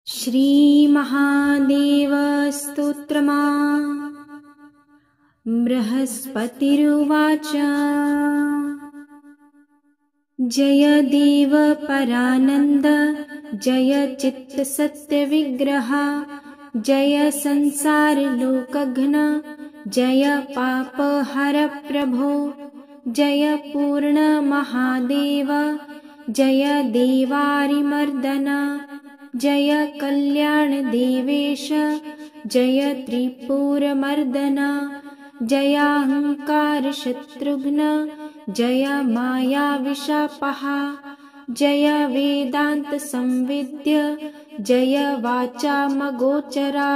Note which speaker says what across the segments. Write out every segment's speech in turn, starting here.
Speaker 1: श्रीमहादेवस्तोत्रमा। बृहस्पतिरुवाच जय देव परानन्द जय चित्तसत्यविग्रह जय संसारलोकघ्न जय पापहर प्रभो जय पूर्णमहादेव जय देवारिमर्दन जय कल्याणदेवेश जय त्रिपुरमर्दन जयाहंकारशत्रुघ्न जय मायाविशापः जय वेदान्तसंविद्य जय वाचामगोचरा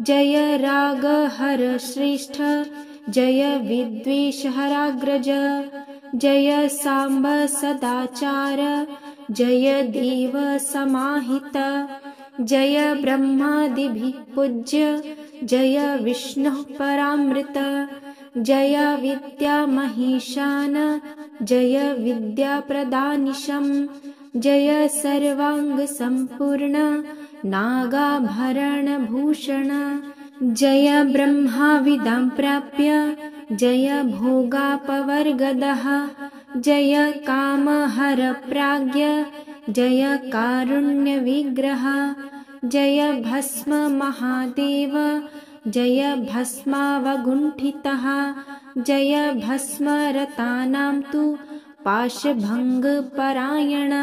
Speaker 1: जय रागहरश्रेष्ठ जय विद्वेषहराग्रज जय साम्ब सदाचार जय देव समाहित जय ब्रह्मादिभिः पूज्य जय विष्णुः परामृत जय विद्यामहेशान जय विद्याप्रदानिशं जय सर्वाङ्गसम्पूर्ण नागाभरणभूषण जय ब्रह्माविदां प्राप्य जय भोगापवर्गदः जय कामहरप्राज्ञ जय कारुण्यविग्रह जय भस्म महादेव जय भस्मावगुण्ठितः जय भस्मरतानां तु पाशभङ्गपरायण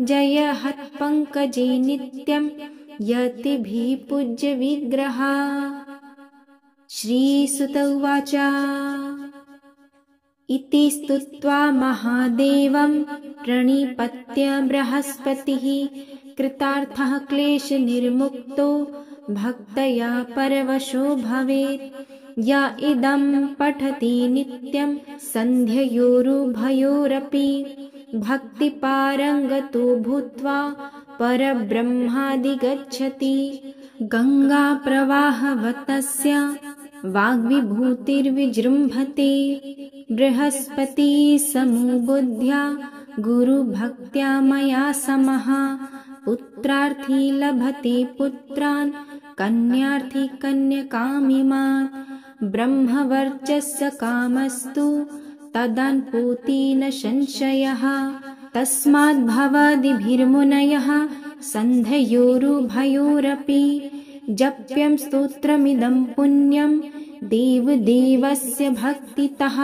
Speaker 1: जय हत्पङ्कजे नित्यं यतिभिः पूज्यविग्रह। श्रीसुत उवाच इति स्तुत्वा महादेवं प्रणिपत्य बृहस्पतिः कृतार्थः क्लेशनिर्मुक्तो भक्तया परवशो भवेत् य इदं पठति नित्यं सन्ध्ययोरुभयोरपि भक्तिपारङ्गतो भूत्वा परब्रह्मादिगच्छति गङ्गाप्रवाहवतस्य वाग्विभूतिर्विजृम्भते बृहस्पति समुबुद्ध्या गुरुभक्त्या मया समः पुत्रार्थी लभते पुत्रान् कन्यार्थी कन्यकामिमान् ब्रह्मवर्चस्य कामस्तु तदनुपूति न संशयः तस्माद् भवादिभिर्मुनयः सन्ध्ययोरुभयोरपि जप्यं स्तोत्रमिदं पुण्यं देवदेवस्य भक्तितः।